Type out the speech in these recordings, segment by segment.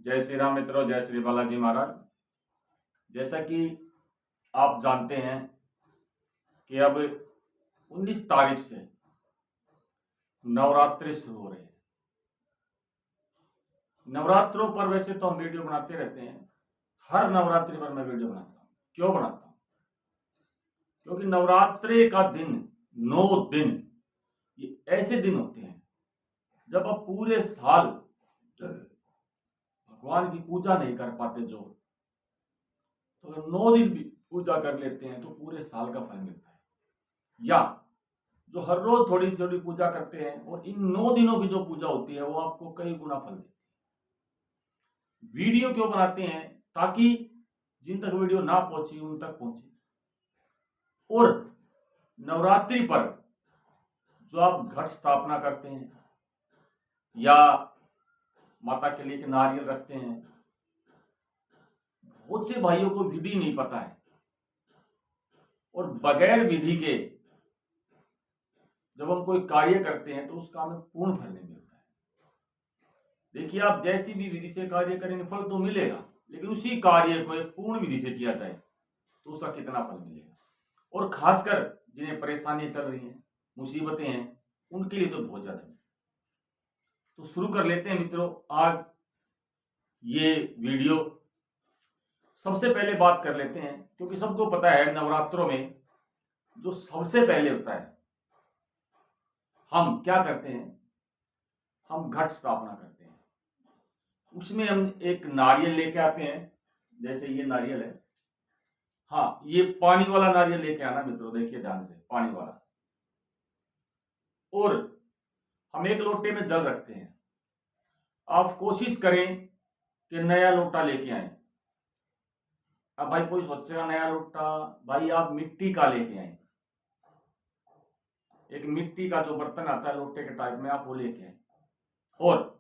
जय श्री राम मित्रों, जय श्री बालाजी महाराज। जैसा कि आप जानते हैं कि अब 19 तारीख से नवरात्रि शुरू हो रहे हैं। नवरात्रों पर वैसे तो हम वीडियो बनाते रहते हैं, हर नवरात्रि पर मैं वीडियो बनाता हूँ। क्यों बनाता हूँ? क्योंकि नवरात्रि का दिन 9 दिन ये ऐसे दिन होते हैं जब आप पूरे साल भगवान की पूजा नहीं कर पाते, जो तो अगर 9 दिन भी पूजा कर लेते हैं तो पूरे साल का फल मिलता है। या जो हर रोज थोड़ी थोड़ी पूजा करते हैं और इन 9 दिनों की जो पूजा होती है वो आपको कई गुना फल देती है। वीडियो क्यों बनाते हैं? ताकि जिन तक वीडियो ना पहुंची उन तक पहुंचे। और नवरात्रि पर जो आप घट स्थापना करते हैं या माता के लिए नारियल रखते हैं, बहुत से भाइयों को विधि नहीं पता है और बगैर विधि के जब हम कोई कार्य करते हैं तो उसका हमें पूर्ण फल नहीं मिलता है। देखिए, आप जैसी भी विधि से कार्य करेंगे फल तो मिलेगा, लेकिन उसी कार्य को एक पूर्ण विधि से किया जाए तो उसका कितना फल मिलेगा। और खासकर जिन्हें परेशानियां चल रही हैं, मुसीबतें हैं, उनके लिए तो बहुत ज्यादा है। तो शुरू कर लेते हैं मित्रों आज ये वीडियो। सबसे पहले बात कर लेते हैं, क्योंकि सबको पता है नवरात्रों में जो सबसे पहले होता है हम क्या करते हैं, हम घट स्थापना करते हैं। उसमें हम एक नारियल लेके आते हैं, जैसे ये नारियल है। हाँ, ये पानी वाला नारियल लेके आना मित्रों, देखिए ध्यान से, पानी वाला। और हम एक लोटे में जल रखते हैं। आप कोशिश करें कि नया लोटा लेके आए। अब भाई कोई सोचेगा नया लोटा, भाई आप मिट्टी का लेके आए। एक मिट्टी का जो बर्तन आता है लोटे के टाइप में, आप वो लेके आए। और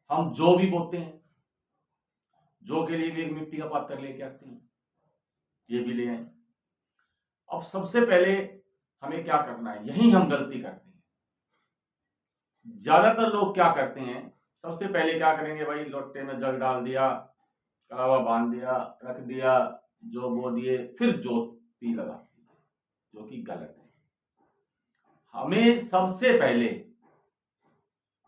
हम जौ भी बोते हैं, जौ के लिए भी एक मिट्टी का पात्र लेके आते हैं, ये भी ले आए। अब सबसे पहले हमें क्या करना है, यही हम गलती करते हैं। ज्यादातर लोग क्या करते हैं, सबसे पहले क्या करेंगे, भाई लोटे में जल डाल दिया, कलावा बांध दिया, रख दिया, जौ बो दिए, फिर ज्योति लगा दी, जो कि गलत है। हमें सबसे पहले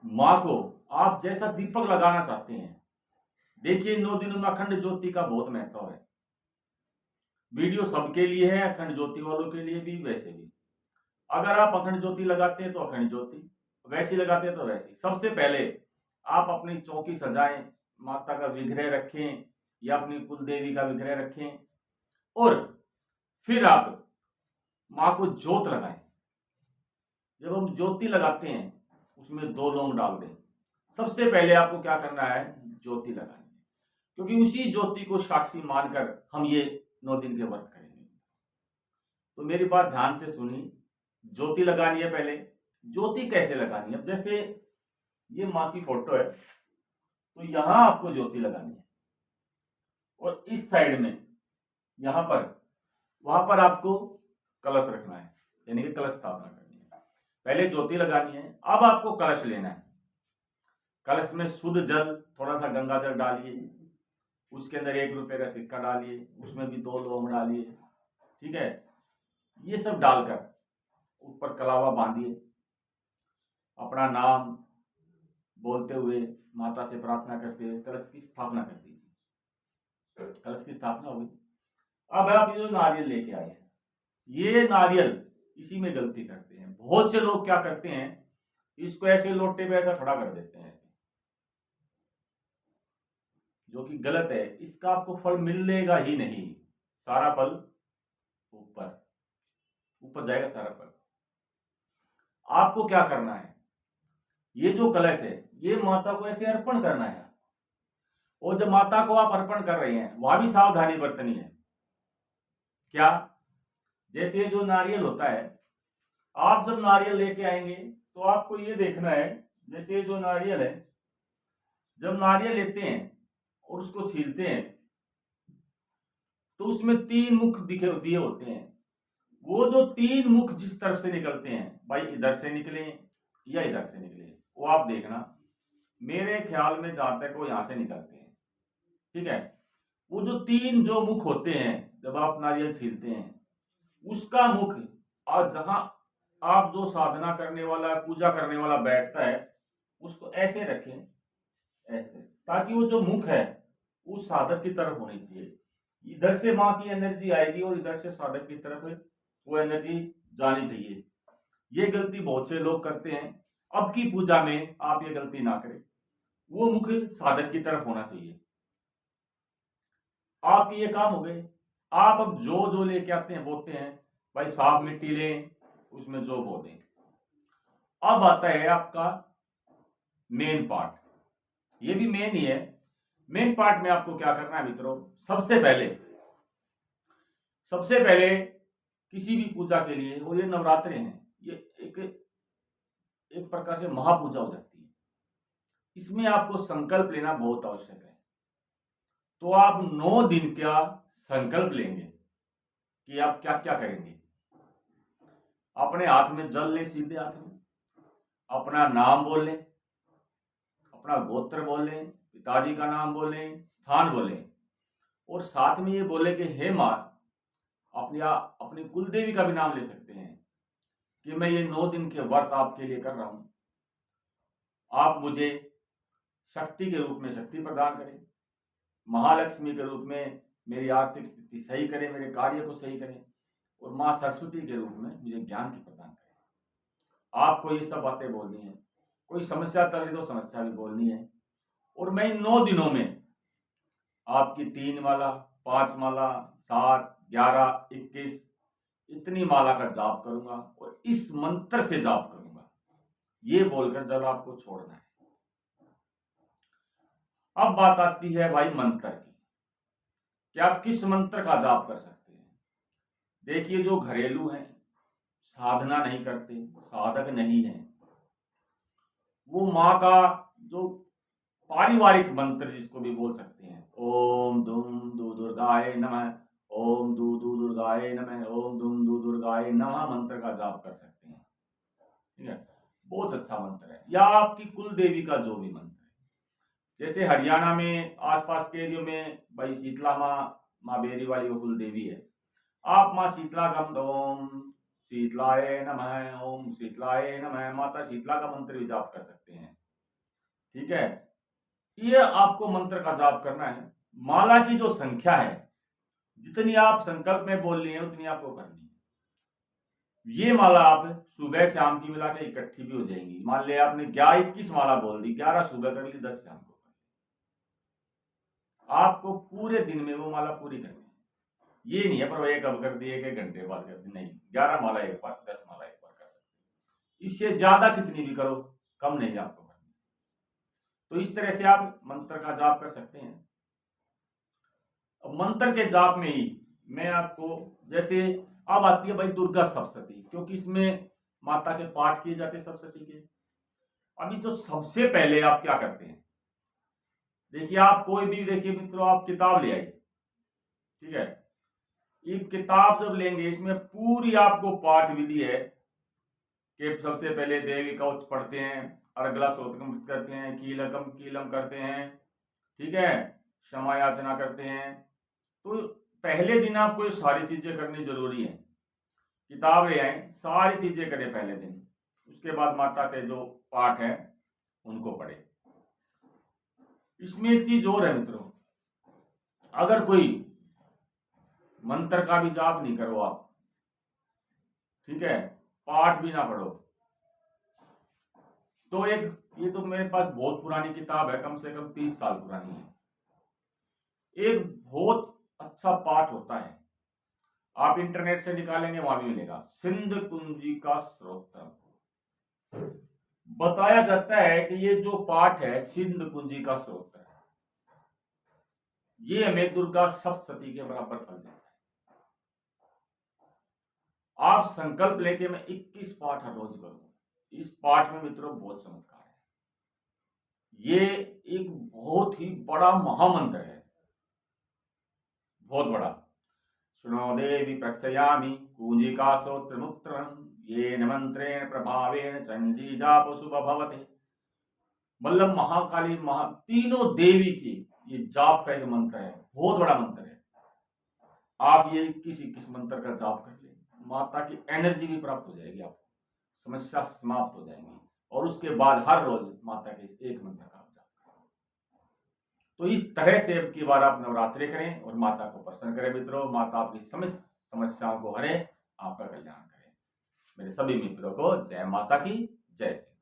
माँ को आप जैसा दीपक लगाना चाहते हैं, देखिए 9 दिनों में अखंड ज्योति का बहुत महत्व है। वीडियो सबके लिए है, अखंड ज्योति वालों के लिए भी, वैसे भी। अगर आप अखंड ज्योति लगाते हैं तो अखंड ज्योति, वैसी लगाते हैं तो वैसी। सबसे पहले आप अपनी चौकी सजाएं, माता का विग्रह रखें या अपनी कुल देवी का विग्रह रखें, और फिर आप माँ को ज्योत लगाएं। जब हम ज्योति लगाते हैं उसमें 2 लौंग डाल दें। सबसे पहले आपको क्या करना है, ज्योति लगानी है, क्योंकि उसी ज्योति को साक्षी मानकर हम ये 9 दिन के व्रत करेंगे। तो मेरी बात ध्यान से सुनी, ज्योति लगानी है। पहले ज्योति कैसे लगानी है, अब जैसे ये माँ की फोटो है तो यहां आपको ज्योति लगानी है, और इस साइड में यहां पर, वहां पर आपको कलश रखना है, यानी कि कलश स्थापना करनी है। पहले ज्योति लगानी है, अब आपको कलश लेना है। कलश में शुद्ध जल, थोड़ा सा गंगा जल डालिए, उसके अंदर 1 रुपए का सिक्का डालिए, उसमें भी 2 लौंग डालिए, ठीक है। ये सब डालकर ऊपर कलावा बांधिए, अपना नाम बोलते हुए, माता से प्रार्थना करते हुए कलश की स्थापना कर दीजिए। कलश की स्थापना हुई। अब आप ये जो नारियल लेके आए हैं, ये नारियल, इसी में गलती करते हैं बहुत से लोग। क्या करते हैं, इसको ऐसे लोटे पे ऐसा खड़ा कर देते हैं ऐसे, जो कि गलत है। इसका आपको फल मिलेगा ही नहीं, सारा फल ऊपर ऊपर जाएगा सारा फल। आपको क्या करना है, ये जो कलश है ये माता को ऐसे अर्पण करना है। और जब माता को आप अर्पण कर रहे हैं, वहां भी सावधानी बरतनी है। क्या? जैसे जो नारियल होता है, आप जब नारियल लेके आएंगे तो आपको ये देखना है, जैसे जो नारियल है, जब नारियल लेते हैं और उसको छीलते हैं तो उसमें 3 मुख दिए होते हैं। वो जो 3 मुख जिस तरफ से निकलते हैं, भाई इधर से निकले या इधर से निकले, वो आप देखना। मेरे ख्याल में जहां तक वो यहाँ से निकलते हैं, ठीक है। वो जो 3 जो मुख होते हैं जब आप नारियल छीलते हैं, उसका मुख, और जहां आप जो साधना करने वाला, पूजा करने वाला बैठता है, उसको ऐसे रखें, ऐसे, ताकि वो जो मुख है उस साधक की तरफ होनी चाहिए। इधर से माँ की एनर्जी आएगी और इधर से साधक की तरफ वो एनर्जी जानी चाहिए। ये गलती बहुत से लोग करते हैं। अब की पूजा में आप ये गलती ना करें, वो मुख साधक की तरफ होना चाहिए। आपके ये काम हो गए। आप अब जो जो लेके आते हैं बोते हैं, भाई साफ मिट्टी लें, उसमें जो बो दें। अब आता है आपका मेन पार्ट, ये भी मेन ही है। मेन पार्ट में आपको क्या करना है मित्रों, सबसे पहले किसी भी पूजा के लिए, और ये नवरात्रे हैं, ये एक प्रकार से महापूजा हो जाती है, इसमें आपको संकल्प लेना बहुत आवश्यक है। तो आप 9 दिन का संकल्प लेंगे कि आप क्या क्या करेंगे। अपने हाथ में जल लें, सीधे हाथ में अपना नाम बोल लें, अपना गोत्र बोल लें, पिताजी का नाम बोलें, स्थान बोलें, और साथ में ये बोले कि हे मां, अपनी कुल देवी का भी नाम ले सकते हैं कि मैं ये 9 दिन के व्रत आपके लिए कर रहा हूं, आप मुझे शक्ति के रूप में शक्ति प्रदान करें, महालक्ष्मी के रूप में मेरी आर्थिक स्थिति सही करें, मेरे कार्य को सही करें, और माँ सरस्वती के रूप में मुझे ज्ञान की प्रदान करें। आपको ये सब बातें बोलनी है। कोई समस्या चल रही तो समस्या भी बोलनी है। और मैं इन 9 दिनों में आपकी 3 माला, 5 माला, 7, 11, 21 इतनी माला का जाप करूंगा और इस मंत्र से जाप करूंगा, ये बोलकर जब आपको छोड़ना है। अब बात आती है भाई मंत्र की, कि आप किस मंत्र का जाप कर सकते हैं। देखिए, जो घरेलू हैं, साधना नहीं करते, साधक नहीं है, वो माँ का जो पारिवारिक मंत्र जिसको भी बोल सकते हैं, ओम दुम दु दुर्गाय नमः, ओम दु दु दुर्गाय नमः, ओम दुम दु दुर्गाय नमः मंत्र का जाप कर सकते हैं, ठीक है। बहुत अच्छा मंत्र है। या आपकी कुल देवी का जो भी मंत्र है, जैसे हरियाणा में आसपास के एरियो में भाई शीतला माँ बेरी वाली वो कुल देवी है, आप माँ शीतला का ओम शीतलाय नमः, ओम शीतलाय नमः, माता शीतला का मंत्र भी जाप कर सकते हैं, ठीक है। ये आपको मंत्र का जाप करना है। माला की जो संख्या है, जितनी आप संकल्प में बोल रही है उतनी आपको करनी है। ये माला आप सुबह शाम की मिला के इकट्ठी भी हो जाएंगी। मान लिया आपने 21 माला बोल दी, 11 सुबह कर ली, 10 शाम को कर ली, आपको पूरे दिन में वो माला पूरी करनी है। ये नहीं है पर एक अब कर दी, एक घंटे बाद कर दी, नहीं, 11 माला एक बार, 10 माला एक बार कर सकते। इससे ज्यादा कितनी भी करो, कम नहीं आपको करनी। तो इस तरह से आप मंत्र का जाप कर सकते हैं। मंत्र के जाप में ही मैं आपको, जैसे अब आती है भाई दुर्गा सप्तशती, क्योंकि इसमें माता के पाठ किए जाते हैं सप्तशती के। अभी जो सबसे पहले आप क्या करते हैं, देखिए, आप कोई भी, देखिए मित्रों, आप किताब ले आइए, ठीक है। ये किताब जब लेंगे, इसमें पूरी आपको पाठ विधि है कि सबसे पहले देवी का उच्च पढ़ते हैं, अर्गला सोत्रम करते हैं, कीलकम कीलम करते हैं, ठीक है, क्षमा याचना करते हैं। तो पहले दिन आपको ये सारी चीजें करनी जरूरी है। किताब ले आए, सारी चीजें करें पहले दिन, उसके बाद माता के जो पाठ है उनको पढ़े। इसमें एक चीज और है मित्रों, अगर कोई मंत्र का भी जाप नहीं करो आप, ठीक है, पाठ भी ना पढ़ो, तो एक, ये तो मेरे पास बहुत पुरानी किताब है, कम से कम 30 साल पुरानी है। एक बहुत अच्छा पाठ होता है, आप इंटरनेट से निकालेंगे वहां भी मिलेगा, सिंध कुंजी का स्रोत्र। बताया जाता है कि ये जो पाठ है सिंध कुंजी का स्रोत्र है, ये हमें दुर्गा सप्तशती के बराबर फल देता है। आप संकल्प लेके मैं 21 पाठ हर रोज करूंगा। इस पाठ में मित्रों बहुत चमत्कार है। ये एक बहुत ही बड़ा महामंत्र है, बहुत बड़ा। सुनो देवी प्रक्षयामि कुंजिका स्रोत्र मुक्त्रम, येन मंत्रेण प्रभावेन चंडी जाप शुभ भवते। मतलब महाकाली तीनों देवी की ये जाप का एक मंत्र है, बहुत बड़ा मंत्र है। आप ये किस मंत्र का जाप कर ले, माता की एनर्जी भी प्राप्त हो जाएगी, आपको समस्या समाप्त हो जाएंगी। और उसके बाद हर रोज माता के इस एक मंत्र का जाप करें। तो इस तरह से अब की बार आप नवरात्रि करें और माता को प्रसन्न करें मित्रों। माता आपकी समस्त समस्याओं को हरे, आपका कल्याण करें। मेरे सभी मित्रों को जय माता की जय।